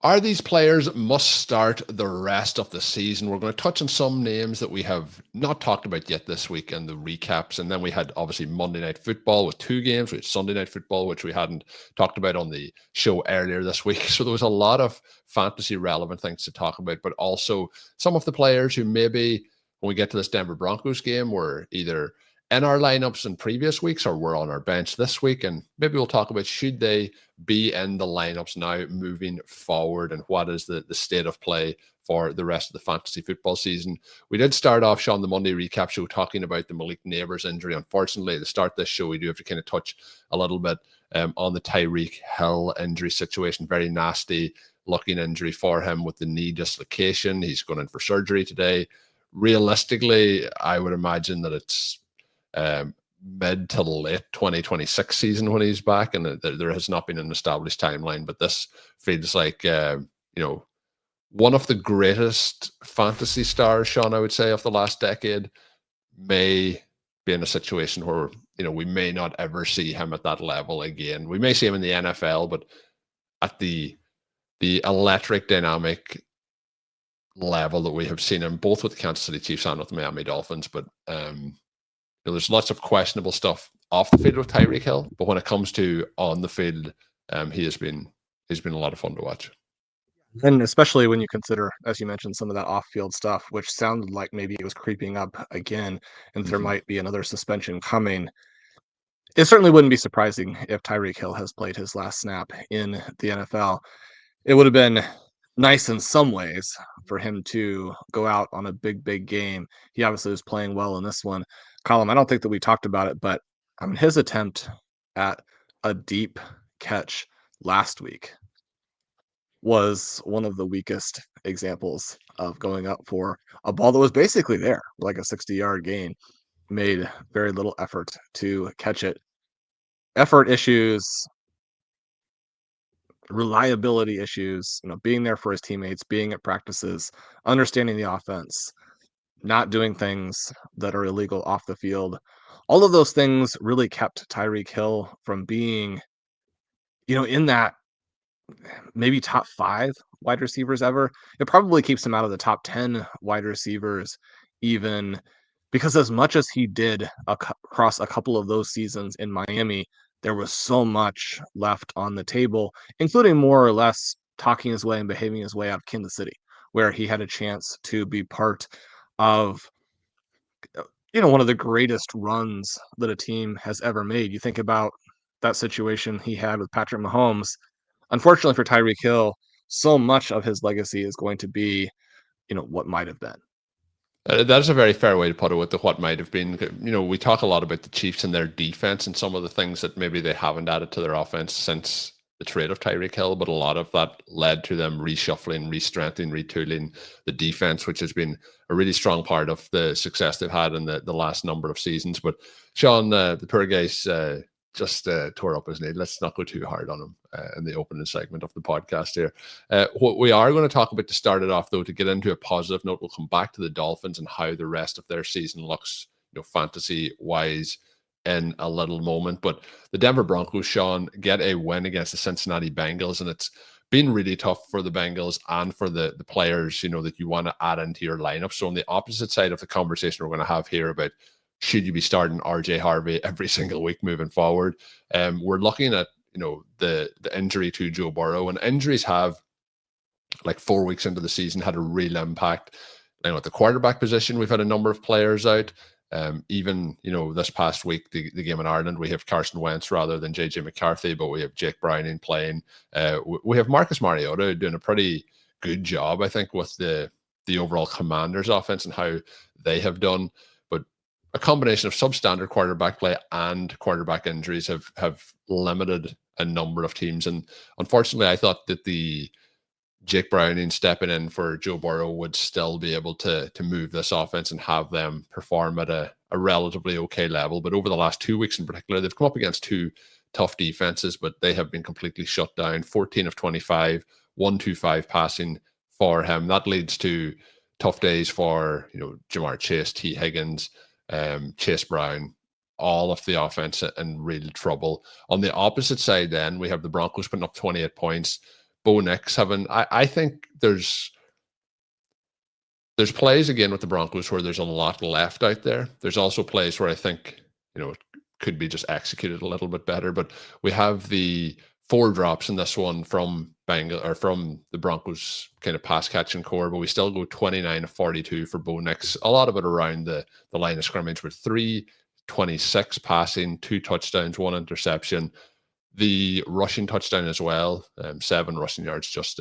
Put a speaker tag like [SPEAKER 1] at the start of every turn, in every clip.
[SPEAKER 1] Are these players must start the rest of the season? We're going to touch on some names that we have not talked about yet this week and the recaps. And then we had obviously Monday Night Football with 2 games. We had Sunday Night Football, which we hadn't talked about on the show earlier this week. So there was a lot of fantasy relevant things to talk about, but also some of the players who maybe when we get to this Denver Broncos game were either in our lineups in previous weeks or were on our bench this week. And maybe we'll talk about should they be in the lineups now moving forward and what is the state of play for the rest of the fantasy football season. We did start off, Shawn, the Monday recap show talking about the Malik Neighbors injury. Unfortunately, to start this show, we do have to kind of touch a little bit on the Tyreek Hill injury situation. Very nasty looking injury for him with the knee dislocation. He's going in for surgery today. Realistically, I would imagine that it's mid to late 2026 season when he's back, and there has not been an established timeline, but this feels like one of the greatest fantasy stars, Shawn, I would say, of the last decade may be in a situation where we may not ever see him at that level again. We may see him in the NFL, but at the electric dynamic level that we have seen him both with the Kansas City Chiefs and with the Miami Dolphins, but there's lots of questionable stuff off the field with Tyreek Hill, but when it comes to on the field, he's been a lot of fun to watch.
[SPEAKER 2] And especially when you consider, as you mentioned, some of that off-field stuff, which sounded like maybe it was creeping up again, and there might be another suspension coming. It certainly wouldn't be surprising if Tyreek Hill has played his last snap in the NFL. It would have been nice in some ways for him to go out on a big game. He obviously was playing well in this one. Colm, I don't think that we talked about it, but I mean, his attempt at a deep catch last week was one of the weakest examples of going up for a ball that was basically there, like a 60-yard gain. Made very little effort to catch it. Effort issues, reliability issues, being there for his teammates, being at practices, understanding the offense, not doing things that are illegal off the field. All of those things really kept Tyreek Hill from being, in that maybe top 5 wide receivers ever. It probably keeps him out of the top 10 wide receivers, even because as much as he did across a couple of those seasons in Miami, there was so much left on the table, including more or less talking his way and behaving his way out of Kansas City, where he had a chance to be part of one of the greatest runs that a team has ever made. You think about that situation he had with Patrick Mahomes. Unfortunately for Tyreek Hill, so much of his legacy is going to be, what might have been.
[SPEAKER 1] That is a very fair way to put it with the what might have been. We talk a lot about the Chiefs and their defense and some of the things that maybe they haven't added to their offense since the trade of Tyreek Hill, but a lot of that led to them reshuffling, re-strengthening, retooling the defense, which has been a really strong part of the success they've had in the last number of seasons. But Shawn, the poor guy's just tore up his knee. Let's not go too hard on him in the opening segment of the podcast here. What we are going to talk about to start it off, though, to get into a positive note, we'll come back to the Dolphins and how the rest of their season looks, fantasy-wise, in a little moment. But the Denver Broncos, Shawn, get a win against the Cincinnati Bengals, and it's been really tough for the Bengals and for the players, that you want to add into your lineup. So on the opposite side of the conversation we're going to have here about should you be starting RJ Harvey every single week moving forward, we're looking at the injury to Joe Burrow, and injuries have, like 4 weeks into the season, had a real impact. At the quarterback position, we've had a number of players out. Even this past week, the game in Ireland, we have Carson Wentz rather than JJ McCarthy, but we have Jake Browning playing. We have Marcus Mariota doing a pretty good job, I think, with the overall Commanders offense and how they have done. But a combination of substandard quarterback play and quarterback injuries have limited a number of teams. And unfortunately, I thought that the Jake Browning stepping in for Joe Burrow would still be able to move this offense and have them perform at a relatively okay level. But over the last 2 weeks in particular, they've come up against 2 tough defenses, but they have been completely shut down. 14 of 25, 125 passing for him. That leads to tough days for Jamar Chase, T. Higgins, Chase Brown, all of the offense in real trouble. On the opposite side, then we have the Broncos putting up 28 points. Bo Nix having, I think there's plays again with the Broncos where there's a lot left out there. There's also plays where I think, it could be just executed a little bit better. But we have the 4 drops in this one from from the Broncos kind of pass catching core, but we still go 29 of 42 for Bo Nix. A lot of it around the line of scrimmage with 326 passing, 2 touchdowns, 1 interception. The rushing touchdown as well, 7 rushing yards just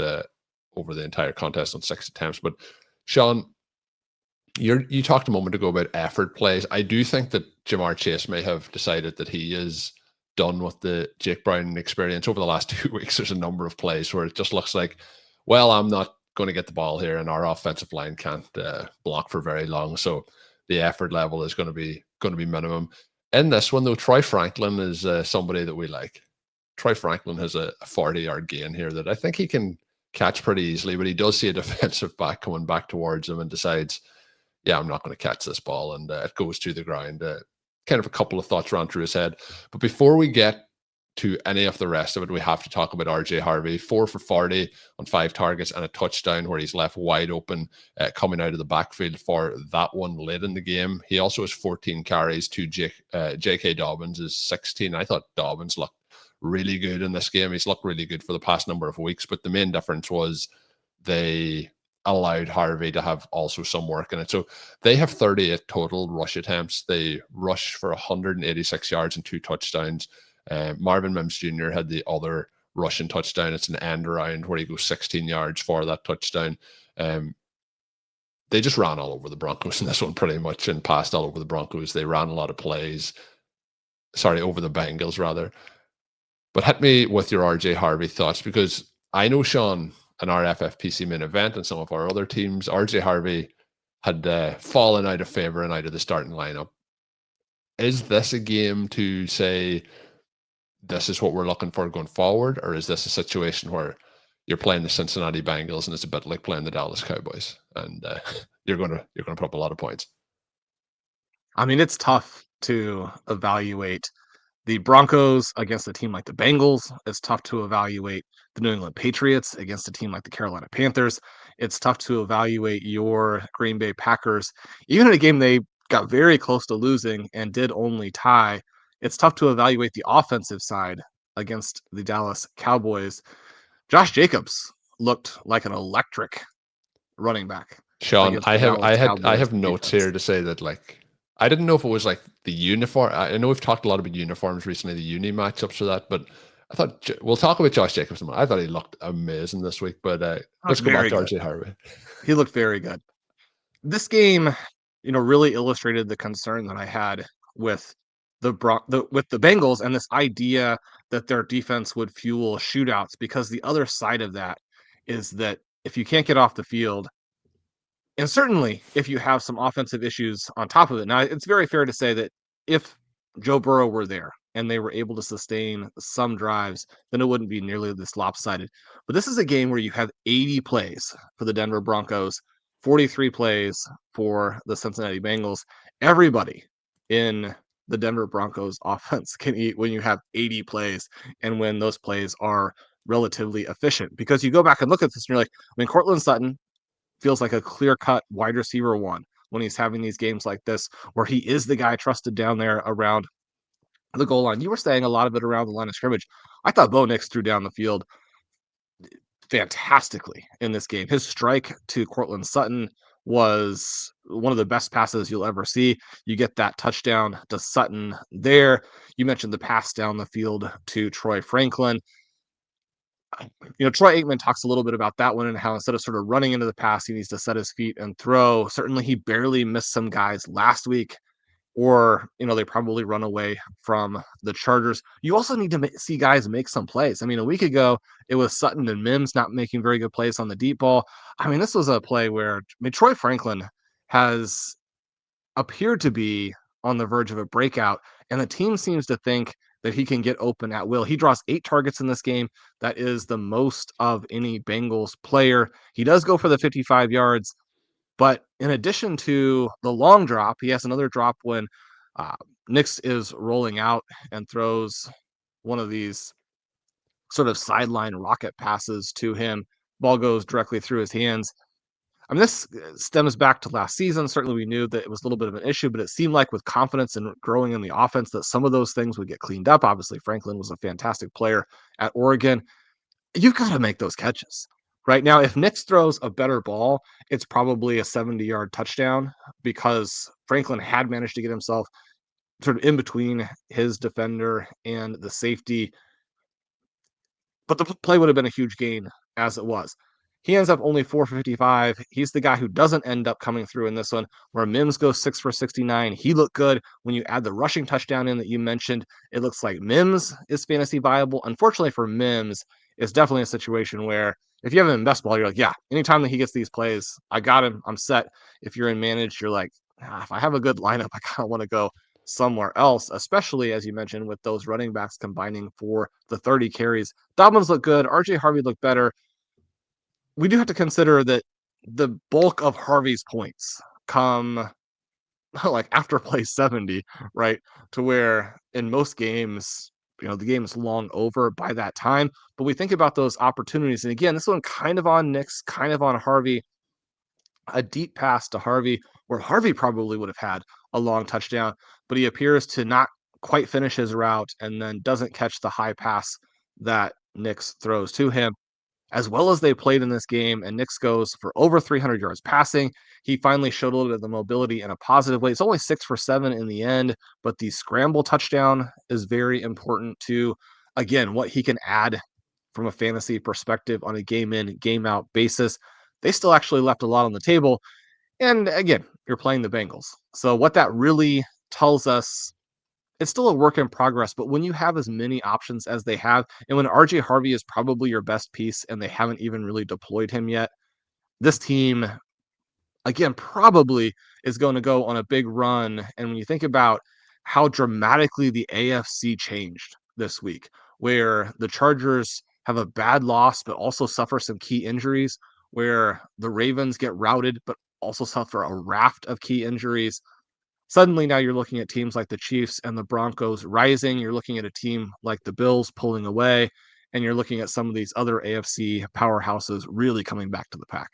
[SPEAKER 1] over the entire contest on 6 attempts. But Shawn, you talked a moment ago about effort plays. I do think that Jamar Chase may have decided that he is done with the Jake Browning experience. Over the last 2 weeks, there's a number of plays where it just looks like, well, I'm not going to get the ball here, and our offensive line can't block for very long. So the effort level is going to be minimum. In this one, though, Troy Franklin is somebody that we like. Troy Franklin has a 40-yard gain here that I think he can catch pretty easily, but he does see a defensive back coming back towards him and decides, yeah, I'm not going to catch this ball, and it goes to the ground. Kind of a couple of thoughts ran through his head. But before we get to any of the rest of it, we have to talk about RJ Harvey. 4 for 40 on 5 targets and a touchdown where he's left wide open coming out of the backfield for that one late in the game. He also has 14 carries to J.K. Dobbins is 16. I thought Dobbins looked really good in this game. He's looked really good for the past number of weeks, but the main difference was they allowed Harvey to have also some work in it. So they have 38 total rush attempts. They rush for 186 yards and 2 touchdowns. Marvin Mims Jr. had the other rushing touchdown. It's an end around where he goes 16 yards for that touchdown. They just ran all over the Broncos in this one pretty much and passed all over the Broncos. They ran a lot of plays. Sorry, over the Bengals rather. But hit me with your RJ Harvey thoughts, because I know, Shawn, in our FFPC Main Event and some of our other teams, RJ Harvey had fallen out of favor and out of the starting lineup. Is this a game to say this is what we're looking for going forward, or is this a situation where you're playing the Cincinnati Bengals and it's a bit like playing the Dallas Cowboys and you're going to put up a lot of points?
[SPEAKER 2] I mean, it's tough to evaluate the Broncos against a team like the Bengals. It's tough to evaluate the New England Patriots against a team like the Carolina Panthers. It's tough to evaluate your Green Bay Packers, even in a game they got very close to losing and did only tie. It's tough to evaluate the offensive side against the Dallas Cowboys. Josh Jacobs looked like an electric running back
[SPEAKER 1] Shawn,
[SPEAKER 2] against the Dallas
[SPEAKER 1] I
[SPEAKER 2] Cowboys
[SPEAKER 1] have notes
[SPEAKER 2] defense.
[SPEAKER 1] here to say that, like, I didn't know if it was like the uniform. I know we've talked a lot about uniforms recently, the uni matchups for that, but I thought we'll talk about Josh Jacobs in a moment. I thought he looked amazing this week, but let's go back
[SPEAKER 2] Very
[SPEAKER 1] to
[SPEAKER 2] good.
[SPEAKER 1] RJ Harvey.
[SPEAKER 2] He looked very good. This game, really illustrated the concern that I had with with the Bengals and this idea that their defense would fuel shootouts, because the other side of that is that if you can't get off the field, and certainly if you have some offensive issues on top of it. Now, it's very fair to say that if Joe Burrow were there and they were able to sustain some drives, then it wouldn't be nearly this lopsided. But this is a game where you have 80 plays for the Denver Broncos, 43 plays for the Cincinnati Bengals. Everybody in the Denver Broncos offense can eat when you have 80 plays and when those plays are relatively efficient. Because you go back and look at this and you're like, I mean, Cortland Sutton feels like a clear-cut wide receiver one when he's having these games like this, where he is the guy trusted down there around the goal line. You were saying a lot of it around the line of scrimmage. I thought Bo Nix threw down the field fantastically in this game. His strike to Cortland Sutton was one of the best passes you'll ever see. You get that touchdown to Sutton there. You mentioned the pass down the field to Troy Franklin. Troy Aikman talks a little bit about that one and how instead of sort of running into the pass, he needs to set his feet and throw. Certainly, he barely missed some guys last week, or, they probably run away from the Chargers. You also need to see guys make some plays. I mean, a week ago, it was Sutton and Mims not making very good plays on the deep ball. I mean, this was a play where Troy Franklin has appeared to be on the verge of a breakout, and the team seems to think that he can get open at will. He draws 8 targets in this game. That is the most of any Bengals player. He does go for the 55 yards, but in addition to the long drop, he has another drop when Nix is rolling out and throws one of these sort of sideline rocket passes to him. Ball goes directly through his hands. I mean, this stems back to last season. Certainly, we knew that it was a little bit of an issue, but it seemed like with confidence and growing in the offense that some of those things would get cleaned up. Obviously, Franklin was a fantastic player at Oregon. You've got to make those catches. Right now, if Nix throws a better ball, it's probably a 70-yard touchdown because Franklin had managed to get himself sort of in between his defender and the safety, but the play would have been a huge gain as it was. He ends up only 455. He's the guy who doesn't end up coming through in this one, where Mims goes 6 for 69. He looked good. When you add the rushing touchdown in that you mentioned, it looks like Mims is fantasy viable. Unfortunately for Mims, it's definitely a situation where if you have him in best ball, you're like, yeah, anytime that he gets these plays, I got him. I'm set. If you're in managed, you're like, if I have a good lineup, I kind of want to go somewhere else, especially as you mentioned with those running backs combining for the 30 carries. Dobbins looked good. RJ Harvey looked better. We do have to consider that the bulk of Harvey's points come like after play 70, right? To where in most games, the game is long over by that time. But we think about those opportunities. And again, this one kind of on Nix, kind of on Harvey, a deep pass to Harvey, where Harvey probably would have had a long touchdown, but he appears to not quite finish his route and then doesn't catch the high pass that Nix throws to him. As well as they played in this game, and Nix goes for over 300 yards passing. He finally showed a little bit of the mobility in a positive way. It's only 6 for 7 in the end, but the scramble touchdown is very important to, again, what he can add from a fantasy perspective on a game in, game out basis. They still actually left a lot on the table. And again, you're playing the Bengals. So what that really tells us, it's still a work in progress, but when you have as many options as they have, and when RJ Harvey is probably your best piece and they haven't even really deployed him yet, this team, again, probably is going to go on a big run. And when you think about how dramatically the AFC changed this week, where the Chargers have a bad loss, but also suffer some key injuries, where the Ravens get routed, but also suffer a raft of key injuries. Suddenly now you're looking at teams like the Chiefs and the Broncos rising. You're looking at a team like the Bills pulling away, and you're looking at some of these other AFC powerhouses really coming back to the pack.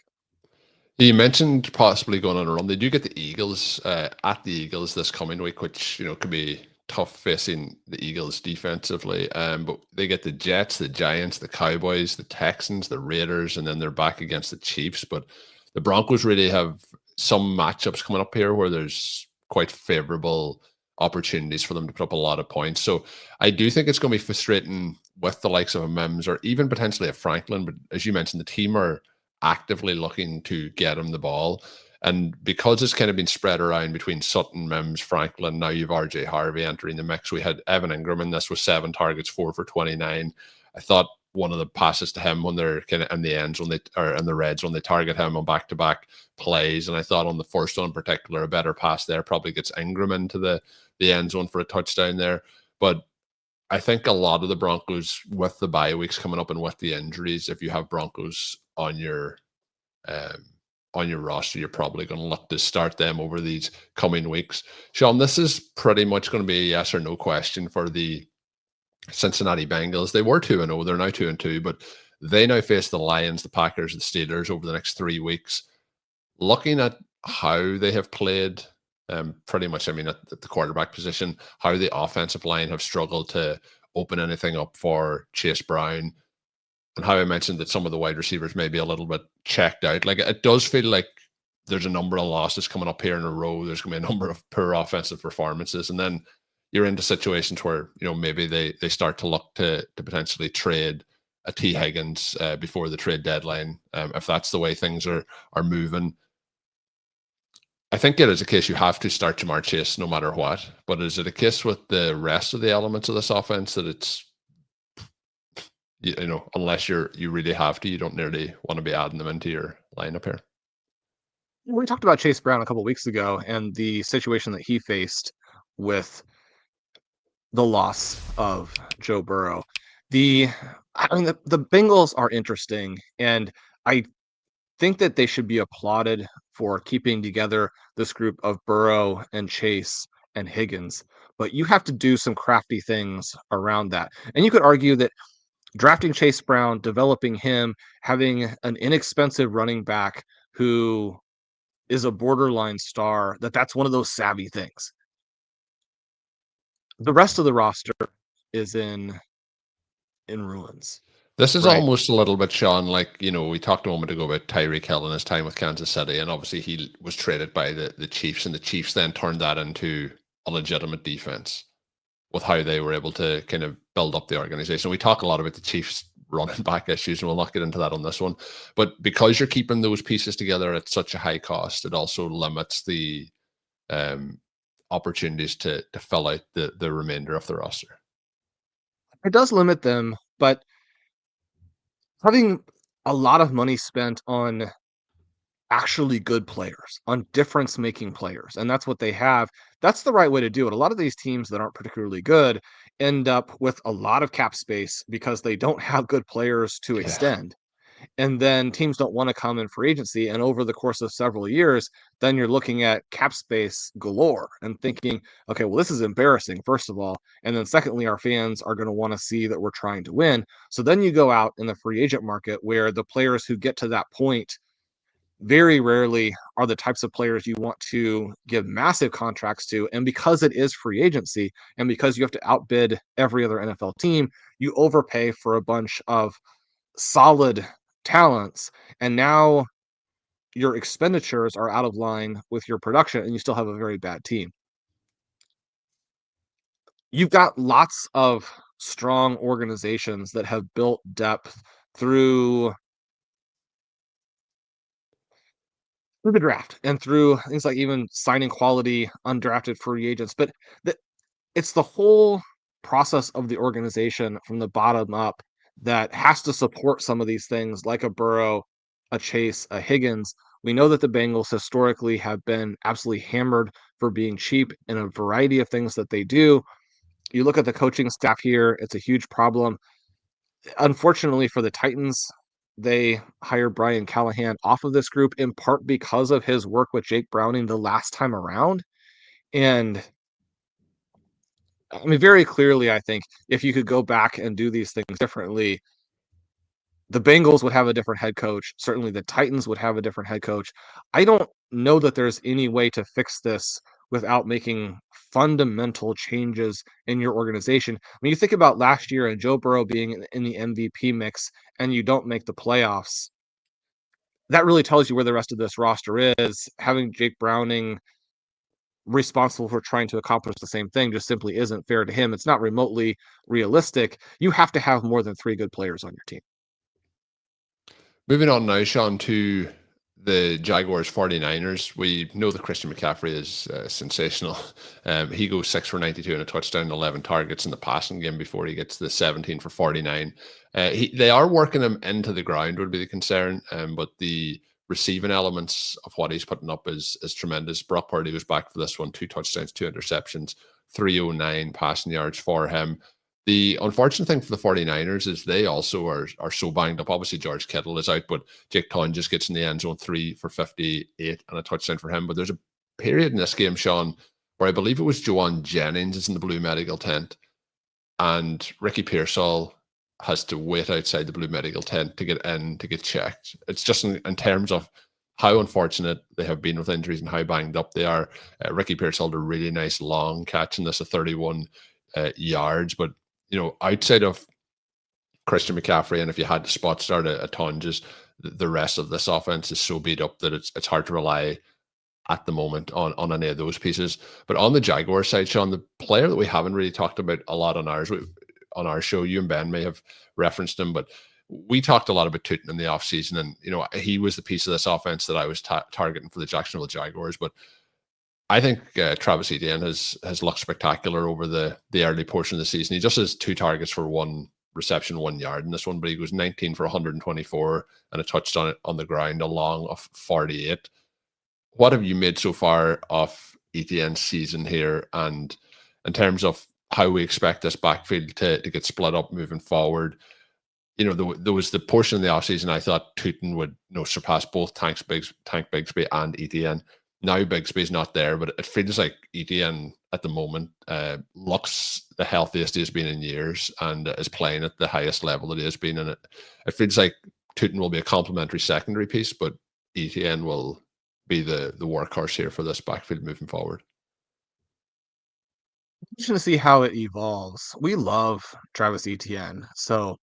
[SPEAKER 1] You mentioned possibly going on a run. They do get the Eagles at the Eagles this coming week, which could be tough facing the Eagles defensively. But they get the Jets, the Giants, the Cowboys, the Texans, the Raiders, and then they're back against the Chiefs. But the Broncos really have some matchups coming up here where there's quite favorable opportunities for them to put up a lot of points. So I do think it's going to be frustrating with the likes of a Mims or even potentially a Franklin. But as you mentioned, the team are actively looking to get him the ball. And because it's kind of been spread around between Sutton, Mims, Franklin, now you've RJ Harvey entering the mix. We had Evan Ingram in this with 7 targets, 4 for 29. I thought one of the passes to him when they're kind of in the end zone, or in the red zone, they target him on back-to-back plays. And I thought on the first one in particular, a better pass there probably gets Ingram into the end zone for a touchdown there. But I think a lot of the Broncos, with the bye weeks coming up and with the injuries, if you have Broncos on your roster, you're probably going to look to start them over these coming weeks. Shawn, this is pretty much going to be a yes or no question for the Cincinnati Bengals. They were 2-0, they're now 2-2, but they now face the Lions, the Packers, the Steelers over the next 3 weeks. Looking at how they have played, pretty much, at the quarterback position, how the offensive line have struggled to open anything up for Chase Brown, and how I mentioned that some of the wide receivers may be a little bit checked out. Like, it does feel like there's a number of losses coming up here in a row. There's going to be a number of poor offensive performances. And then you're into situations where, maybe they start to look to potentially trade a T. Higgins before the trade deadline. If that's the way things are moving, I think it is a case you have to start Jamar Chase no matter what. But is it a case with the rest of the elements of this offense that it's, unless you really have to, you don't nearly want to be adding them into your lineup here?
[SPEAKER 2] We talked about Chase Brown a couple weeks ago and the situation that he faced with the loss of Joe Burrow. The Bengals are interesting, and I think that they should be applauded for keeping together this group of Burrow and Chase and Higgins. But you have to do some crafty things around that. And you could argue that drafting Chase Brown, developing him, having an inexpensive running back who is a borderline star, that's one of those savvy things. The rest of the roster is in ruins.
[SPEAKER 1] This is
[SPEAKER 2] Right.
[SPEAKER 1] almost a little bit, Shawn, like, we talked a moment ago about Tyreek Hill and his time with Kansas City, and obviously he was traded by the Chiefs, and the Chiefs then turned that into a legitimate defense with how they were able to kind of build up the organization. We talk a lot about the Chiefs running back issues, and we'll not get into that on this one. But because you're keeping those pieces together at such a high cost, it also limits the um, opportunities to fill out the remainder of the roster.
[SPEAKER 2] It does limit them, but having a lot of money spent on actually good players, on difference-making players, and that's what they have. That's the right way to do it. A lot of these teams that aren't particularly good end up with a lot of cap space because they don't have good players to
[SPEAKER 1] Yeah.
[SPEAKER 2] extend. And then teams don't want to come in free agency. And over the course of several years, then you're looking at cap space galore and thinking, okay, well, this is embarrassing, first of all. And then secondly, our fans are going to want to see that we're trying to win. So then you go out in the free agent market where the players who get to that point very rarely are the types of players you want to give massive contracts to. And because it is free agency and because you have to outbid every other NFL team, you overpay for a bunch of solid talents. And now your expenditures are out of line with your production and you still have a very bad team. You've got lots of strong organizations that have built depth through the draft and through things like even signing quality undrafted free agents. But the, it's the whole process of the organization from the bottom up that has to support some of these things, like a Burrow, a Chase, a Higgins. We know that the Bengals historically have been absolutely hammered for being cheap in a variety of things that they do. You look at the coaching staff here, it's a huge problem. Unfortunately for the Titans, they hired Brian Callahan off of this group in part because of his work with Jake Browning the last time around. And I mean, very clearly, I think if you could go back and do these things differently, the Bengals would have a different head coach. Certainly, the Titans would have a different head coach. I don't know that there's any way to fix this without making fundamental changes in your organization. When you think about last year and Joe Burrow being in the MVP mix and you don't make the playoffs, that really tells you where the rest of this roster is. Having Jake Browning responsible for trying to accomplish the same thing just simply isn't fair to him. It's not remotely realistic. You have to have more than 3 good players on your team.
[SPEAKER 1] Moving on now, Shawn, to the Jaguars 49ers. We know that Christian McCaffrey is sensational. He goes 6 for 92 and a touchdown, 11 targets in the passing game before he gets the 17 for 49. They are working him into the ground, would be the concern, but the receiving elements of what he's putting up is tremendous. Brock Purdy was back for this one, 2 touchdowns, 2 interceptions, 309 passing yards for him. The unfortunate thing for the 49ers is they also are so banged up. Obviously, George Kittle is out, but Jake Ton just gets in the end zone, 3 for 58 and a touchdown for him. But there's a period in this game, Shawn, where I believe it was Juwan Jennings is in the blue medical tent, and Ricky Pearsall has to wait outside the blue medical tent to get in to get checked. It's just in terms of how unfortunate they have been with injuries and how banged up they are. Ricky Pearsall had a really nice long catch in this at 31 yards, but outside of Christian McCaffrey, and if you had to spot start a ton, just the rest of this offense is so beat up that it's hard to rely at the moment on any of those pieces. But on the Jaguar side, Shawn, the player that we haven't really talked about a lot on on our show, you and Ben may have referenced him, but we talked a lot about Tootin in the offseason, and he was the piece of this offense that I was targeting for the Jacksonville Jaguars. But I think Travis Etienne has looked spectacular over the early portion of the season. He just has 2 targets for 1 reception, 1 yard in this one, but he goes 19 for 124 and a touchdown on the ground, along of 48. What have you made so far of Etienne's season here, and in terms of how we expect this backfield to get split up moving forward? There was the portion of the offseason I thought Tootin would surpass both Tank Bigsby and Etienne. Now Bigsby's not there, but it feels like Etienne at the moment looks the healthiest he's been in years and is playing at the highest level that he has been. And it feels like Tootin will be a complementary secondary piece, but Etienne will be the workhorse here for this backfield moving forward.
[SPEAKER 2] Just to see how it evolves. We love Travis Etienne. So,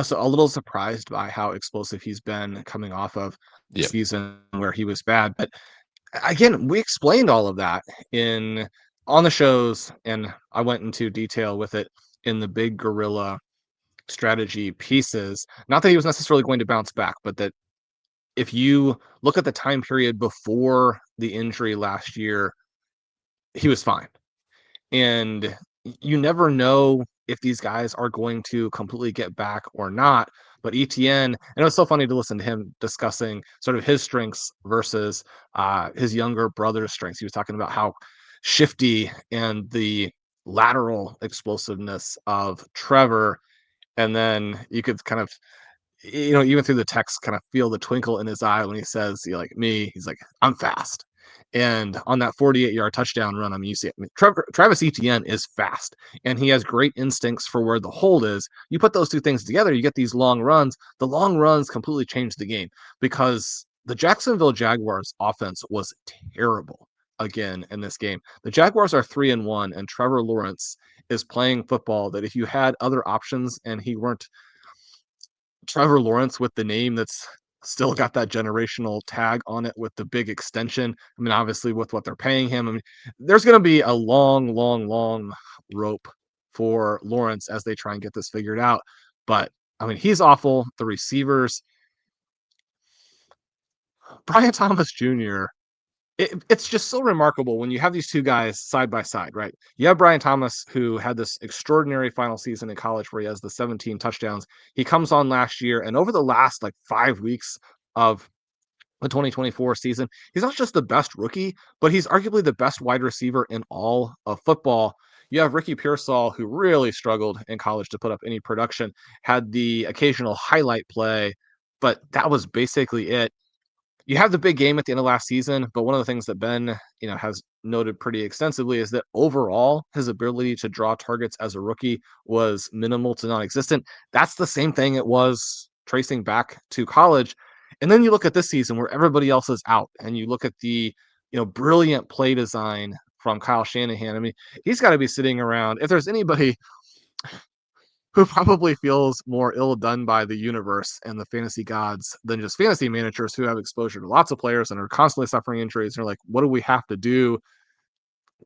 [SPEAKER 2] so a little surprised by how explosive he's been coming off of the
[SPEAKER 1] Yeah.
[SPEAKER 2] season where he was bad. But again, we explained all of that in on the shows, and I went into detail with it in the big gorilla strategy pieces. Not that he was necessarily going to bounce back, but that if you look at the time period before the injury last year, he was fine. And you never know if these guys are going to completely get back or not. But Etienne, and it was so funny to listen to him discussing sort of his strengths versus his younger brother's strengths. He was talking about how shifty and the lateral explosiveness of Trevor. And then you could kind of, even through the text, kind of feel the twinkle in his eye when he says, like me, he's like, I'm fast. And on that 48-yard touchdown run, I mean, you see it. I mean, Travis Etienne is fast, and he has great instincts for where the hold is. You put those two things together, you get these long runs. The long runs completely change the game because the Jacksonville Jaguars offense was terrible again in this game. The Jaguars are 3-1, and Trevor Lawrence is playing football that if you had other options and he weren't Trevor Lawrence with the name that's still got that generational tag on it with the big extension. I mean, obviously with what they're paying him, I mean, there's going to be a long, long, long rope for Lawrence as they try and get this figured out. But I mean, he's awful. The receivers, Brian Thomas Jr. It's just so remarkable when you have these two guys side by side, right? You have Brian Thomas, who had this extraordinary final season in college where he has the 17 touchdowns. He comes on last year, and over the last like 5 weeks of the 2024 season, he's not just the best rookie, but he's arguably the best wide receiver in all of football. You have Ricky Pearsall, who really struggled in college to put up any production, had the occasional highlight play, but that was basically it. You have the big game at the end of last season, but one of the things that Ben, has noted pretty extensively is that overall his ability to draw targets as a rookie was minimal to non-existent. That's the same thing it was tracing back to college. And then you look at this season where everybody else is out, and you look at the, brilliant play design from Kyle Shanahan. I mean, he's got to be sitting around. If there's anybody who probably feels more ill done by the universe and the fantasy gods than just fantasy managers who have exposure to lots of players and are constantly suffering injuries. And are like, what do we have to do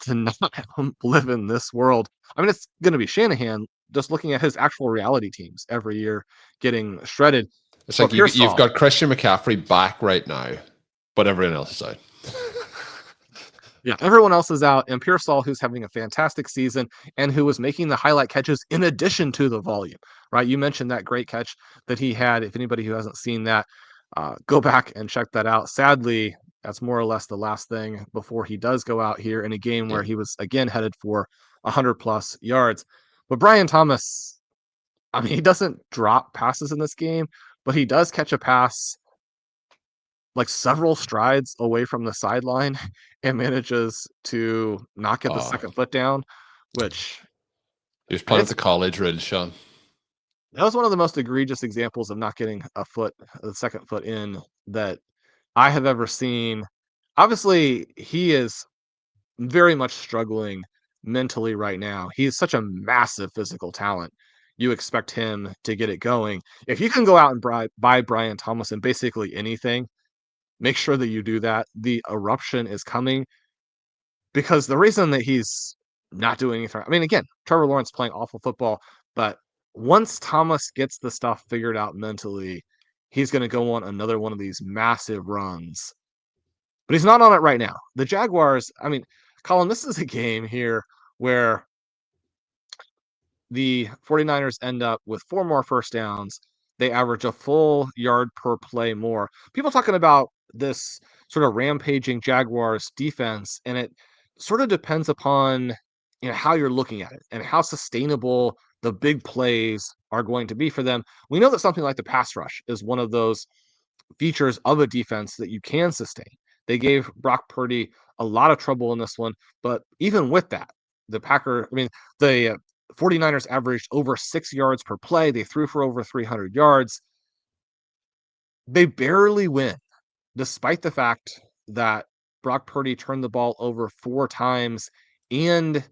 [SPEAKER 2] to not live in this world? I mean, it's going to be Shanahan just looking at his actual reality teams every year getting shredded.
[SPEAKER 1] It's
[SPEAKER 2] But
[SPEAKER 1] like you've
[SPEAKER 2] Pearsall,
[SPEAKER 1] got Christian McCaffrey back right now, but everyone else is out.
[SPEAKER 2] yeah, everyone else is out, and Pearsall, who's having a fantastic season and who was making the highlight catches in addition to the volume, right? You mentioned that great catch that he had. If anybody who hasn't seen that, go back and check that out. Sadly, that's more or less the last thing before he does go out here in a game
[SPEAKER 1] Yeah.
[SPEAKER 2] where he was again headed for 100 plus yards. But Brian Thomas, I mean, he doesn't drop passes in this game, but he does catch a pass like several strides away from the sideline and manages to not get the
[SPEAKER 1] Oh,
[SPEAKER 2] second foot down, which
[SPEAKER 1] he was
[SPEAKER 2] and
[SPEAKER 1] playing with
[SPEAKER 2] it's
[SPEAKER 1] the college rules, Shawn.
[SPEAKER 2] that was one of the most egregious examples of not getting the second foot in that I have ever seen. Obviously, he is very much struggling mentally right now. He is such a massive physical talent. You expect him to get it going. If you can go out and buy Brian Thomas in basically anything, make sure that you do that. The eruption is coming because the reason that he's not doing anything, I mean, again, Trevor Lawrence playing awful football, but once Thomas gets the stuff figured out mentally, he's going to go on another one of these massive runs. But he's not on it right now. The Jaguars, I mean, Colin, this is a game here where the 49ers end up with 4 more first downs. They average a full yard per play more. People talking about this sort of rampaging Jaguars defense, and it sort of depends upon how you're looking at it and how sustainable the big plays are going to be for them. We know that something like the pass rush is one of those features of a defense that you can sustain. They gave Brock Purdy a lot of trouble in this one, but even with that, the 49ers averaged over 6 yards per play. They threw for over 300 yards. They barely win, despite the fact that Brock Purdy turned the ball over 4 times, and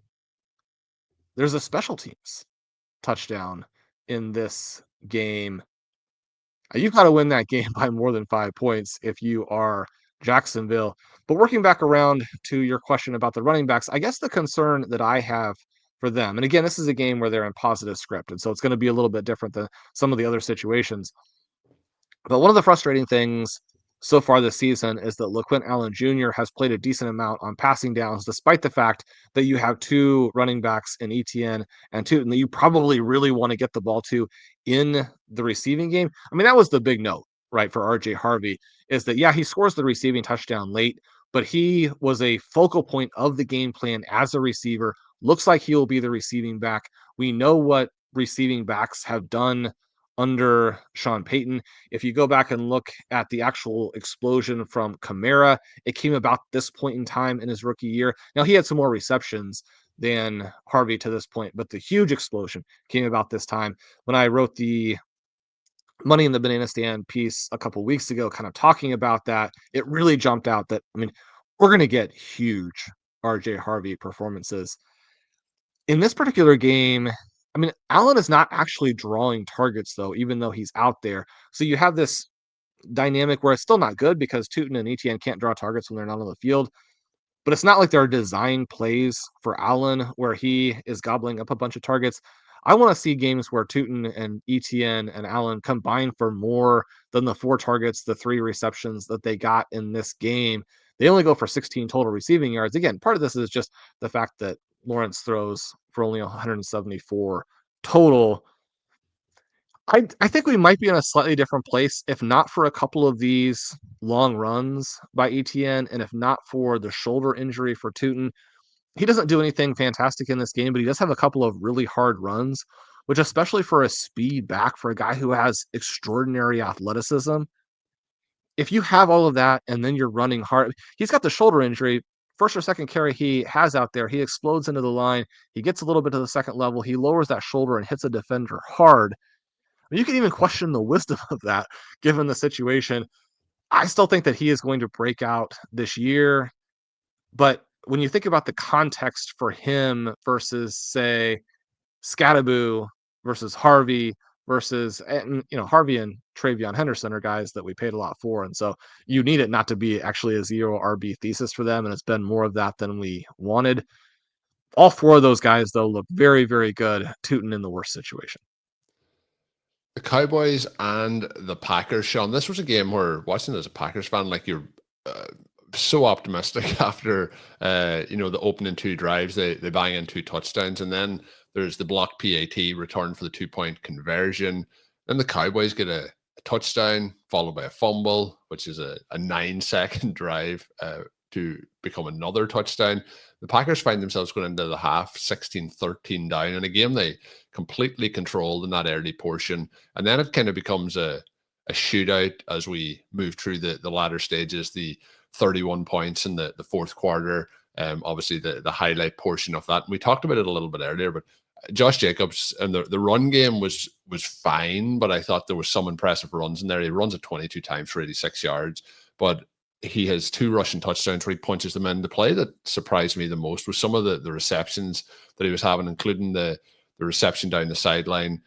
[SPEAKER 2] there's a special teams touchdown in this game. You've got to win that game by more than 5 points if you are Jacksonville. But working back around to your question about the running backs, I guess the concern that I have for them, and again, this is a game where they're in positive script, and so it's going to be a little bit different than some of the other situations. But one of the frustrating things so far this season is that LaQuint Allen Jr. has played a decent amount on passing downs, despite the fact that you have 2 running backs in Etienne and Tootin that you probably really want to get the ball to in the receiving game. I mean, that was the big note, right, for RJ Harvey, is that, yeah, he scores the receiving touchdown late, but he was a focal point of the game plan as a receiver. Looks like he will be the receiving back. We know what receiving backs have done under Sean Payton. If you go back and look at the actual explosion from Kamara, it came about this point in time in his rookie year. Now, he had some more receptions than Harvey to this point, but the huge explosion came about this time. When I wrote the Money in the Banana Stand piece a couple weeks ago, kind of talking about that, it really jumped out that, I mean, we're going to get huge RJ Harvey performances. In this particular game, I mean, Allen is not actually drawing targets, though, even though he's out there. So you have this dynamic where it's still not good because Tootin and Etienne can't draw targets when they're not on the field. But it's not like there are design plays for Allen where he is gobbling up a bunch of targets. I want to see games where Tootin and Etienne and Allen combine for more than the 4 targets, the 3 receptions that they got in this game. They only go for 16 total receiving yards. Again, part of this is just the fact that Lawrence throws for only 174 total. I think we might be in a slightly different place if not for a couple of these long runs by Etienne, and if not for the shoulder injury for Tootin. He doesn't do anything fantastic in this game, but he does have a couple of really hard runs, which especially for a speed back, for a guy who has extraordinary athleticism, if you have all of that and then you're running hard, he's got the shoulder injury. First or second carry he has out there, he explodes into the line. He gets a little bit to the second level. He lowers that shoulder and hits a defender hard. You can even question the wisdom of that given the situation. I still think that he is going to break out this year. But when you think about the context for him versus, say, Scattaboo versus Harvey versus, Harvey and Travion Henderson are guys that we paid a lot for. And so you need it not to be actually a 0 RB thesis for them. And it's been more of that than we wanted. All 4 of those guys, though, look very, very good, Tootin in the worst situation.
[SPEAKER 1] The Cowboys and the Packers, Shawn. This was a game where, watching as a Packers fan, like, you're so optimistic after the opening 2 drives. They bang in 2 touchdowns, and then there's the block PAT return for the 2-point conversion. Then the Cowboys get a touchdown followed by a fumble, which is a 9-second drive to become another touchdown. The Packers find themselves going into the half 16-13 down in a game they completely controlled in that early portion. And then it kind of becomes a shootout as we move through the latter stages, the 31 points in the 4th quarter. Obviously, the highlight portion of that. And we talked about it a little bit earlier, but Josh Jacobs and the run game was fine, but I thought there was some impressive runs in there. He runs it 22 times for 86 yards, but he has 2 rushing touchdowns where he punches them in. The play that surprised me the most was some of the receptions that he was having, including the reception down the sideline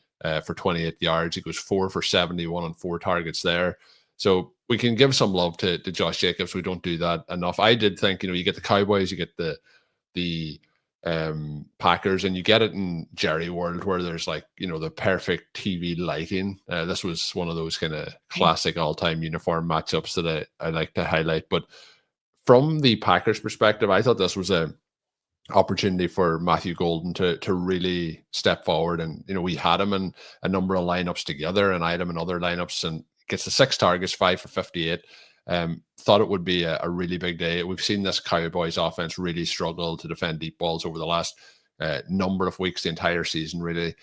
[SPEAKER 1] for 28 yards. He goes 4 for 71 on 4 targets there. So we can give some love to Josh Jacobs. We don't do that enough. I did think, you get the Cowboys, you get the Packers, and you get it in Jerry World where there's the perfect TV lighting. This was one of those kind of classic all-time uniform matchups that I like to highlight. But from the Packers perspective, I thought this was a opportunity for Matthew Golden to really step forward. And we had him in a number of lineups together, and I had him in other lineups, and gets the 6 targets, 5 for 58. Thought it would be a really big day. We've seen this Cowboys offense really struggle to defend deep balls over the last number of weeks, the entire season, really.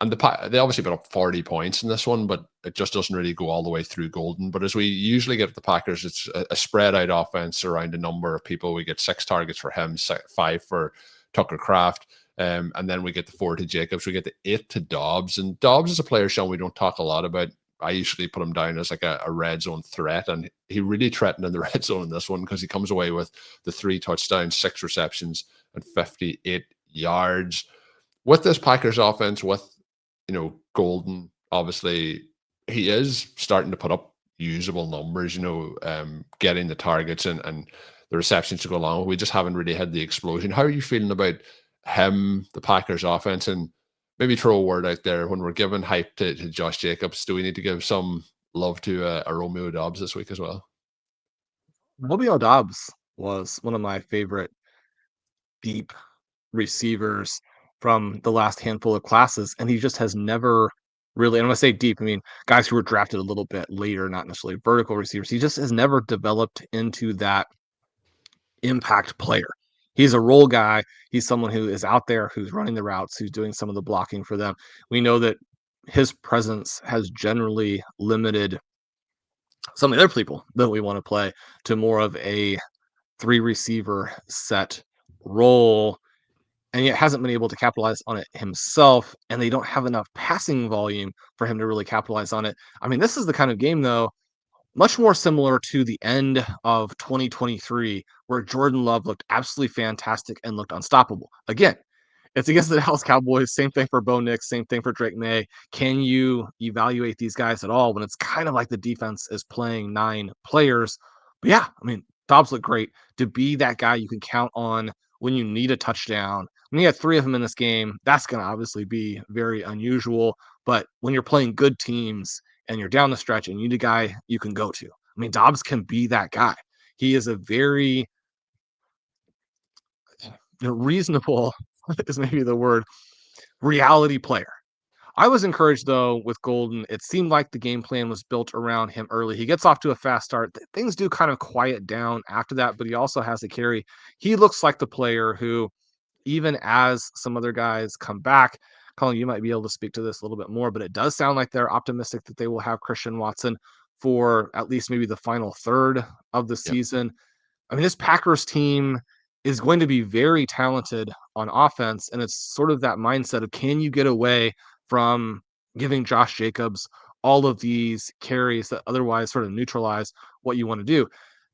[SPEAKER 1] and they obviously put up 40 points in this one, but it just doesn't really go all the way through golden. But as we usually get at the Packers, it's a spread out offense around a number of people. We get 6 targets for him, 5 for Tucker Kraft. And then we get the 4 to Jacobs. We get the 8 to Doubs. And Doubs is a player, Shawn, we don't talk a lot about. I usually put him down as like a red zone threat. And he really threatened in the red zone in this one because he comes away with the 3 touchdowns, 6 receptions, and 58 yards. With this Packers offense, with, Golden, obviously, he is starting to put up usable numbers, getting the targets and the receptions to go along. We just haven't really had the explosion. How are you feeling about him, the Packers offense, and maybe throw a word out there when we're giving hype to Josh Jacobs? Do we need to give some love to a Romeo Doubs this week as well?
[SPEAKER 2] Romeo Doubs was one of my favorite deep receivers from the last handful of classes, and he just has never really, and when I say deep, I mean guys who were drafted a little bit later, not necessarily vertical receivers. He just has never developed into that impact player. He's a role guy. He's someone who is out there, who's running the routes, who's doing some of the blocking for them. We know that his presence has generally limited some of the other people that we want to play to more of a 3 receiver set role, and yet hasn't been able to capitalize on it himself, and they don't have enough passing volume for him to really capitalize on it. I mean, this is the kind of game, though, much more similar to the end of 2023, where Jordan Love looked absolutely fantastic and looked unstoppable. Again, it's against the Dallas Cowboys. Same thing for Bo Nix. Same thing for Drake May. Can you evaluate these guys at all when it's kind of like the defense is playing 9 players? But yeah, I mean, Dobbs looked great. To be that guy you can count on when you need a touchdown. When you had 3 of them in this game, that's going to obviously be very unusual. But when you're playing good teams and you're down the stretch and you need a guy you can go to, I mean, Dobbs can be that guy. He is a very reasonable, is maybe the word, reality player. I was encouraged, though, with Golden. It seemed like the game plan was built around him early. He gets off to a fast start. Things do kind of quiet down after that, but he also has a carry. He looks like the player who, even as some other guys come back, Colm, you might be able to speak to this a little bit more, but it does sound like they're optimistic that they will have Christian Watson for at least maybe the final third of the
[SPEAKER 1] Yep.
[SPEAKER 2] season. I mean, this Packers team is going to be very talented on offense, and it's sort of that mindset of, can you get away from giving Josh Jacobs all of these carries that otherwise sort of neutralize what you want to do?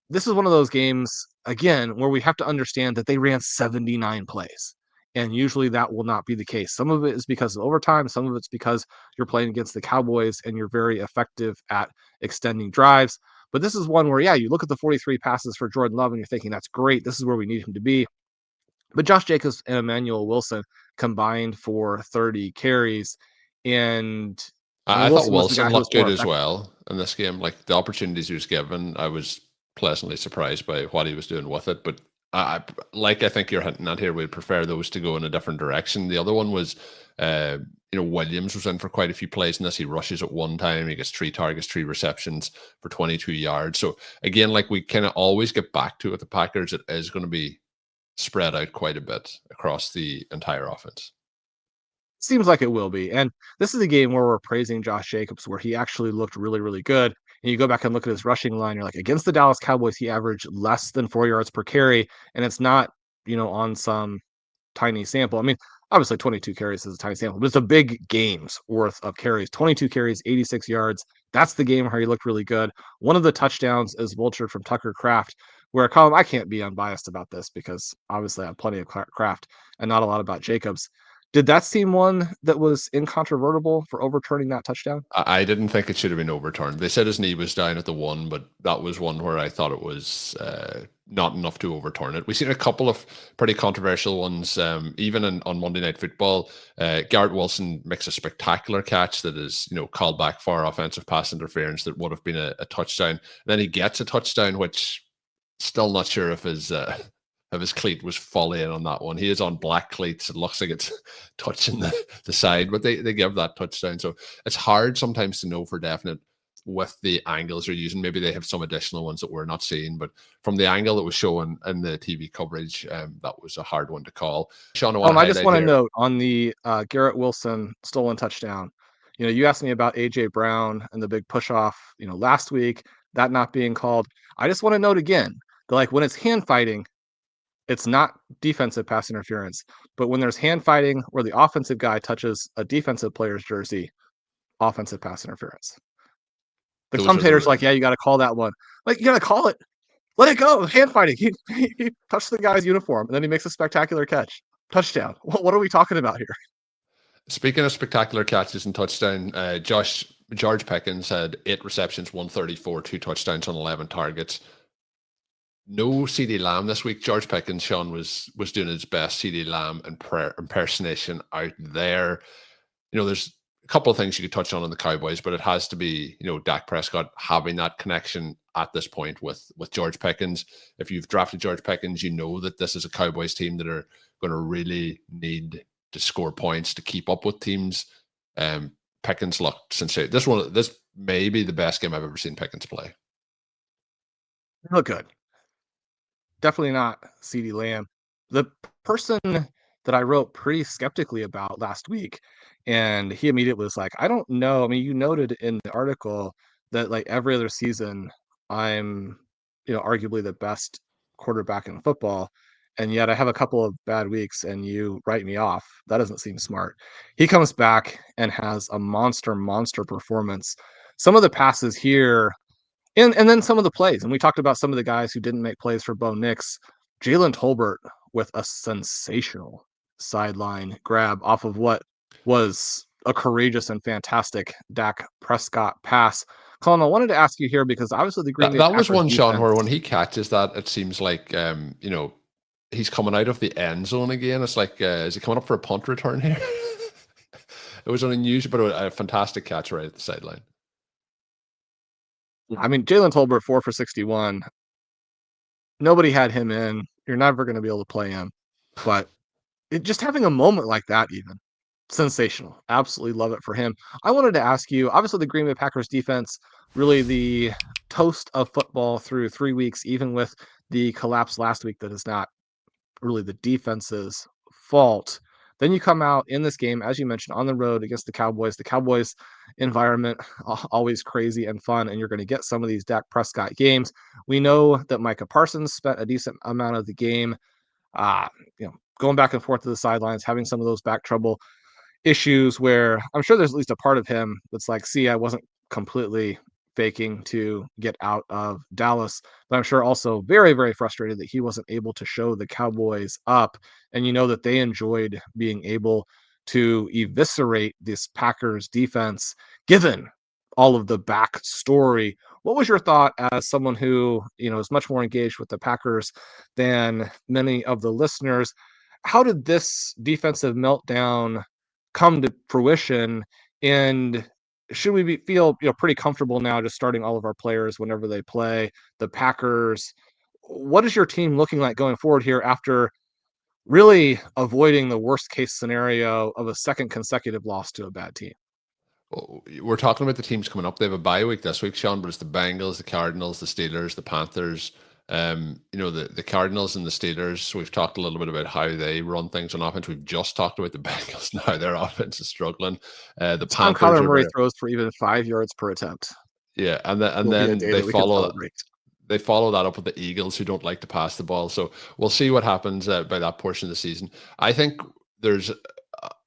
[SPEAKER 2] This is one of those games, again, where we have to understand that they ran 79 plays. And usually that will not be the case. Some of it is because of overtime. Some of it's because you're playing against the Cowboys and you're very effective at extending drives. But this is one where, yeah, you look at the 43 passes for Jordan Love and you're thinking, that's great. This is where we need him to be. But Josh Jacobs and Emmanuel Wilson combined for 30 carries. And I mean,
[SPEAKER 1] I thought
[SPEAKER 2] Wilson was the
[SPEAKER 1] Wilson
[SPEAKER 2] guy who was
[SPEAKER 1] looked
[SPEAKER 2] more
[SPEAKER 1] good as
[SPEAKER 2] effective.
[SPEAKER 1] well in this game. Like the opportunities he was given, I was pleasantly surprised by what he was doing with it. But I think you're hinting at here, we'd prefer those to go in a different direction. The other one was, Williams was in for quite a few plays in this. He rushes at one time. He gets 3 targets, 3 receptions for 22 yards. So again, like we kind of always get back to it, the Packers, it is going to be spread out quite a bit across the entire offense.
[SPEAKER 2] Seems like it will be. And this is a game where we're praising Josh Jacobs, where he actually looked really, really good. And you go back and look at his rushing line, you're like, against the Dallas Cowboys, he averaged less than 4 yards per carry. And it's not, on some tiny sample. I mean, obviously 22 carries is a tiny sample, but it's a big game's worth of carries. 22 carries, 86 yards. That's the game where he looked really good. One of the touchdowns is vultured from Tucker Kraft, where Colm, I can't be unbiased about this because obviously I have plenty of Kraft and not a lot about Jacobs. Did that seem one that was incontrovertible for overturning that touchdown?
[SPEAKER 1] I didn't think it should have been overturned. They said his knee was down at the 1, but that was one where I thought it was not enough to overturn it. We've seen a couple of pretty controversial ones, even on Monday Night Football. Garrett Wilson makes a spectacular catch that is, called back for offensive pass interference that would have been a touchdown. And then he gets a touchdown, which still not sure if his cleat was fully in on that one. He is on black cleats. It looks like it's touching the side, but they give that touchdown. So it's hard sometimes to know for definite with the angles they're using. Maybe they have some additional ones that we're not seeing, but from the angle that was shown in the TV coverage, that was a hard one to call. Shawn,
[SPEAKER 2] I just want to note on the Garrett Wilson stolen touchdown. You asked me about AJ Brown and the big push off, last week, that not being called. I just want to note again that, like, when it's hand fighting, it's not defensive pass interference. But when there's hand fighting where the offensive guy touches a defensive player's jersey, offensive pass interference. The commentators are like, yeah, you got to call that one. Like, you got to call it. Let it go. Hand fighting. He touched the guy's uniform, and then he makes a spectacular catch. Touchdown. What are we talking about here?
[SPEAKER 1] Speaking of spectacular catches and touchdown, George Pickens had 8 receptions, 134, 2 touchdowns on 11 targets. No CeeDee Lamb this week. George Pickens, Shawn, was doing his best CeeDee Lamb impersonation out there. There's a couple of things you could touch on the Cowboys, but it has to be, Dak Prescott having that connection at this point with George Pickens. If you've drafted George Pickens, you know that this is a Cowboys team that are going to really need to score points to keep up with teams. Pickens looked sensational. This may be the best game I've ever seen Pickens play.
[SPEAKER 2] Look good. Definitely not CeeDee Lamb. The person that I wrote pretty skeptically about last week, and he immediately was like, I don't know. I mean, you noted in the article that, like, every other season, I'm, arguably the best quarterback in football, and yet I have a couple of bad weeks and you write me off. That doesn't seem smart. He comes back and has a monster performance. Some of the passes here, and then some of the plays, and we talked about some of the guys who didn't make plays for Bo Nix. Jalen Tolbert with a sensational sideline grab off of what was a courageous and fantastic Dak Prescott pass. Colm, I wanted to ask you here because obviously the Green Bay
[SPEAKER 1] that was
[SPEAKER 2] Packers
[SPEAKER 1] one, Shawn,
[SPEAKER 2] defense,
[SPEAKER 1] where when he catches that, it seems like he's coming out of the end zone again. It's like, is he coming up for a punt return here? It was an unusual, but a fantastic catch right at the sideline.
[SPEAKER 2] I mean, Jalen Tolbert, 4 for 61. Nobody had him in. You're never going to be able to play him. But just having a moment like that, even sensational. Absolutely love it for him. I wanted to ask you, obviously the Green Bay Packers defense, really the toast of football through 3 weeks, even with the collapse last week that is not really the defense's fault. Then you come out in this game, as you mentioned, on the road against the Cowboys. The Cowboys environment, always crazy and fun, and you're going to get some of these Dak Prescott games. We know that Micah Parsons spent a decent amount of the game, going back and forth to the sidelines, having some of those back trouble issues where I'm sure there's at least a part of him that's like, see, I wasn't completely faking to get out of Dallas, but I'm sure also very, very frustrated that he wasn't able to show the Cowboys up. And that they enjoyed being able to eviscerate this Packers defense, given all of the backstory. What was your thought as someone who, is much more engaged with the Packers than many of the listeners? How did this defensive meltdown come to fruition, and should we feel pretty comfortable now just starting all of our players whenever they play the Packers? What is your team looking like going forward here after really avoiding the worst case scenario of a second consecutive loss to a bad team?
[SPEAKER 1] Well, we're talking about the teams coming up. They have a bye week this week, Shawn, but it's the Bengals, the Cardinals, the Steelers, the Panthers. The Cardinals and the Steelers, we've talked a little bit about how they run things on offense. We've just talked about the Bengals now. Their offense is struggling. The Panthers,
[SPEAKER 2] Kyler Murray throws for even 5 yards per attempt.
[SPEAKER 1] Yeah, and then they follow that up with the Eagles, who don't like to pass the ball. So we'll see what happens by that portion of the season. I think there's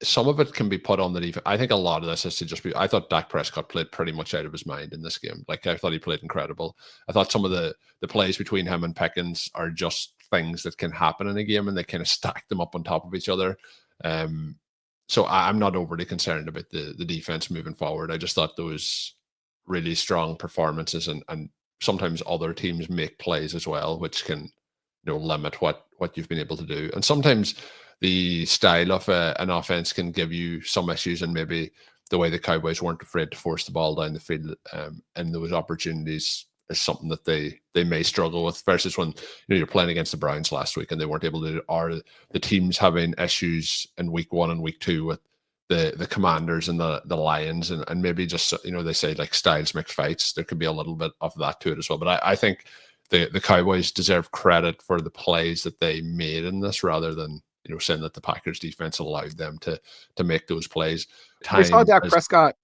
[SPEAKER 1] some of it can be put on the defense. I think a lot of this has to just be. I thought Dak Prescott played pretty much out of his mind in this game. Like, I thought he played incredible. I thought some of the plays between him and Pickens are just things that can happen in a game, and they kind of stack them up on top of each other. So I'm not overly concerned about the defense moving forward. I just thought those really strong performances, and sometimes other teams make plays as well, which can limit what you've been able to do. And sometimes the style of an offense can give you some issues, and maybe the way the Cowboys weren't afraid to force the ball down the field and those opportunities is something that they may struggle with, versus when you're playing against the Browns last week and they weren't able to, or the teams having issues in week 1 and week 2 with the Commanders and the Lions, and maybe just, they say like styles make fights. There could be a little bit of that to it as well. But I think the Cowboys deserve credit for the plays that they made in this, rather than saying that the Packers defense allowed them to make those plays.
[SPEAKER 2] We saw
[SPEAKER 1] Time
[SPEAKER 2] Dak
[SPEAKER 1] is
[SPEAKER 2] Prescott,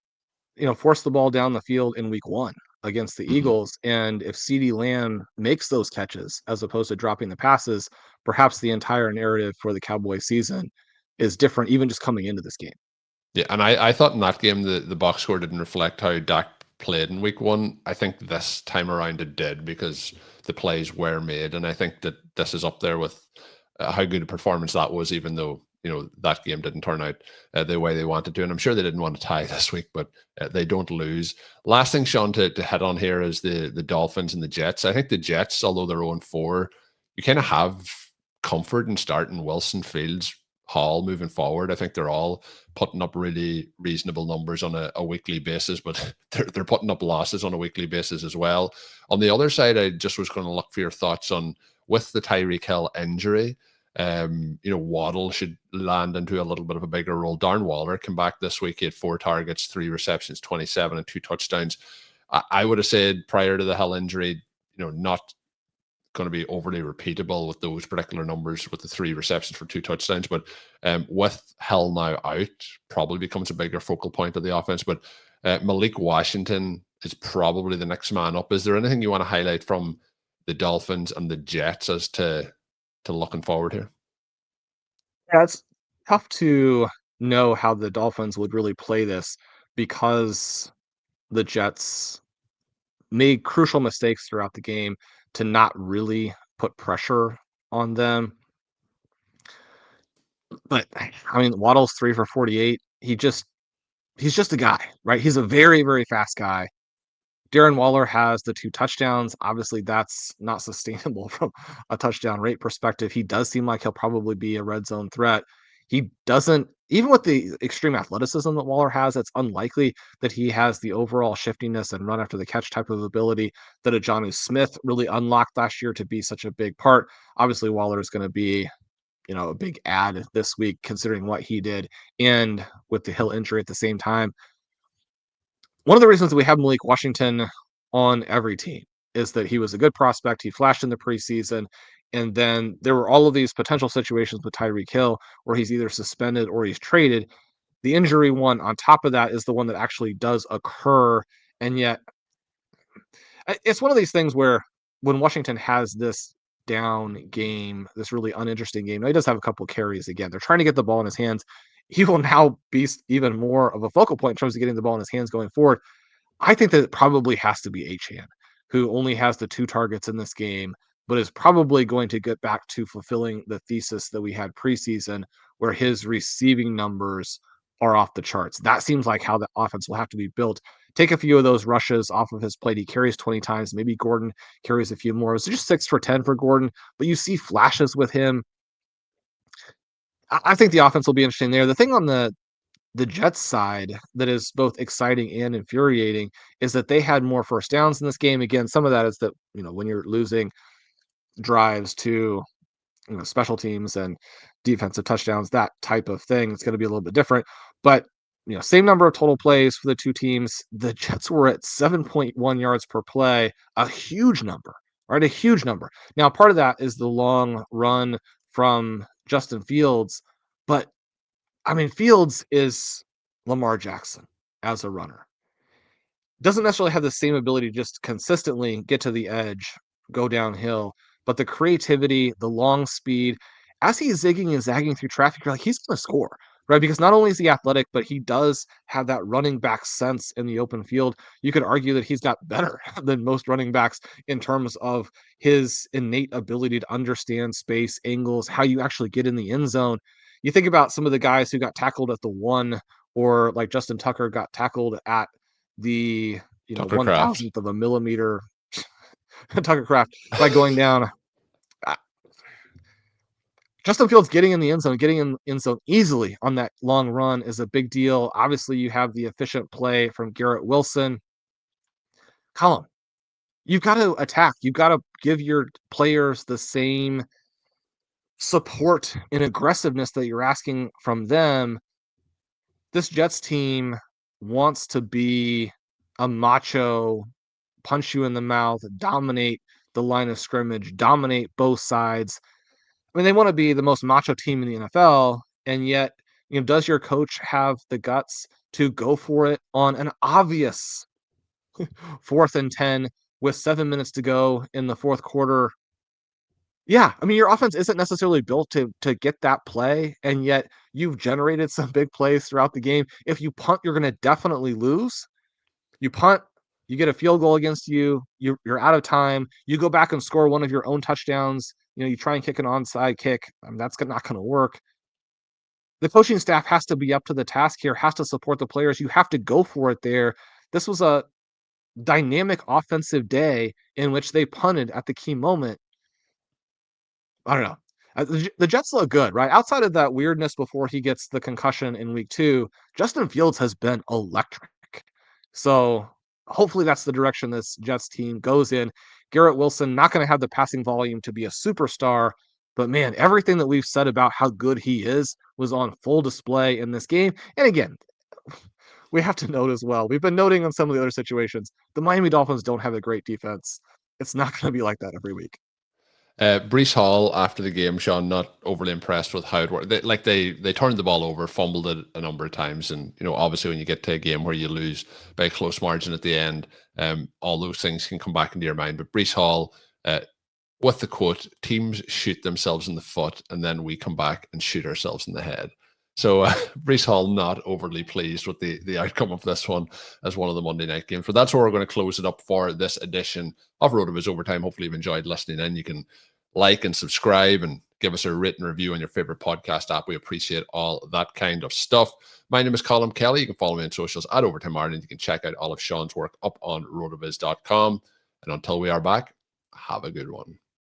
[SPEAKER 2] force the ball down the field in week 1 against the
[SPEAKER 1] Mhm.
[SPEAKER 2] Eagles, and if CeeDee Lamb makes those catches as opposed to dropping the passes, perhaps the entire narrative for the Cowboys season is different, even just coming into this game.
[SPEAKER 1] Yeah, and I thought in that game the box score didn't reflect how Dak played in week 1. I think this time around it did, because the plays were made, and I think that this is up there with how good a performance that was, even though that game didn't turn out the way they wanted to. And I'm sure they didn't want to tie this week, but they don't lose. Last thing, Shawn, to hit on here is the Dolphins and the Jets. I think the Jets, although they're 0-4, you kind of have comfort in starting Wilson, Fields, Hall moving forward. I think they're all putting up really reasonable numbers on a weekly basis, but they're putting up losses on a weekly basis as well. On the other side, I just was going to look for your thoughts on, with the Tyreek Hill injury, Waddle should land into a little bit of a bigger role. Darren Waller came back this week. He had 4 targets, 3 receptions, 27 and 2 touchdowns. I would have said prior to the Hill injury, not going to be overly repeatable with those particular numbers with the 3 receptions for 2 touchdowns. But with Hill now out, probably becomes a bigger focal point of the offense. But Malik Washington is probably the next man up. Is there anything you want to highlight from the Dolphins and the Jets as to looking forward here?
[SPEAKER 2] Yeah, it's tough to know how the Dolphins would really play this, because the Jets made crucial mistakes throughout the game to not really put pressure on them. But I mean, Waddle's 3 for 48. He's just a guy, right? He's a very, very fast guy. Darren Waller has the 2 touchdowns. Obviously, that's not sustainable from a touchdown rate perspective. He does seem like he'll probably be a red zone threat. He doesn't, even with the extreme athleticism that Waller has, it's unlikely that he has the overall shiftiness and run after the catch type of ability that a Johnny Smith really unlocked last year to be such a big part. Obviously, Waller is going to be, a big add this week considering what he did, and with the Hill injury at the same time. One of the reasons that we have Malik Washington on every team is that he was a good prospect. He flashed in the preseason. And then there were all of these potential situations with Tyreek Hill where he's either suspended or he's traded. The injury one on top of that is the one that actually does occur. And yet, it's one of these things where when Washington has this down game, this really uninteresting game, now he does have a couple carries again. They're trying to get the ball in his hands. He will now be even more of a focal point in terms of getting the ball in his hands going forward. I think that it probably has to be Etienne, who only has the 2 targets in this game, but is probably going to get back to fulfilling the thesis that we had preseason, where his receiving numbers are off the charts. That seems like how the offense will have to be built. Take a few of those rushes off of his plate. He carries 20 times. Maybe Gordon carries a few more. It's just 6 for 10 for Gordon, but you see flashes with him. I think the offense will be interesting there. The thing on the Jets side that is both exciting and infuriating is that they had more first downs in this game. Again, some of that is that, when you're losing drives to, special teams and defensive touchdowns, that type of thing, it's going to be a little bit different. But, same number of total plays for the 2 teams. The Jets were at 7.1 yards per play, a huge number, right? A huge number. Now, part of that is the long run from Justin Fields, but I mean, Fields is Lamar Jackson as a runner. Doesn't necessarily have the same ability to just consistently get to the edge, go downhill, but the creativity, the long speed, as he's zigging and zagging through traffic, you're like, he's going to score, right? Because not only is he athletic, but he does have that running back sense in the open field. You could argue that he's got better than most running backs in terms of his innate ability to understand space, angles, how you actually get in the end zone. You think about some of the guys who got tackled at the 1, or like Justin Tucker got tackled at the
[SPEAKER 1] Tucker Craft.
[SPEAKER 2] 1,000th of a millimeter. Tucker Craft by going down. uh, Justin Fields getting in the end zone, getting in end zone easily on that long run is a big deal. Obviously, you have the efficient play from Garrett Wilson. Colm, you've got to attack. You've got to give your players the same support and aggressiveness that you're asking from them. this Jets team wants to be a macho, punch you in the mouth, dominate the line of scrimmage, dominate both sides. I mean, they want to be the most macho team in the NFL, and yet, does your coach have the guts to go for it on an obvious 4th and 10 with 7 minutes to go in the fourth quarter? Yeah, I mean, your offense isn't necessarily built to get that play, and yet you've generated some big plays throughout the game. If you punt, you're going to definitely lose. You punt, you get a field goal against you, you're out of time. You go back and score one of your own touchdowns. You try and kick an onside kick. That's not going to work. The coaching staff has to be up to the task here, has to support the players. You have to go for it there. This was a dynamic offensive day in which they punted at the key moment. I don't know. The Jets look good, right? Outside of that weirdness before he gets the concussion in week 2, Justin Fields has been electric. So hopefully that's the direction this Jets team goes in. Garrett Wilson, not going to have the passing volume to be a superstar, but man, everything that we've said about how good he is was on full display in this game. And again, we have to note as well, we've been noting on some of the other situations, the Miami Dolphins don't have a great defense. It's not going to be like that every week.
[SPEAKER 1] Brees Hall after the game, Shawn, not overly impressed with how it worked. They turned the ball over, fumbled it a number of times, and obviously when you get to a game where you lose by a close margin at the end, all those things can come back into your mind. But Brees Hall, with the quote, "Teams shoot themselves in the foot, and then we come back and shoot ourselves in the head." So Brees Hall not overly pleased with the outcome of this one as one of the Monday night games. But that's where we're going to close it up for this edition of RotoViz Overtime. Hopefully you've enjoyed listening in. You can like and subscribe and give us a written review on your favorite podcast app. We appreciate all that kind of stuff. My name is Colm Kelly. You can follow me on socials at Overtime Ireland. You can check out all of Shawn's work up on rotoviz.com. And until we are back, have a good one.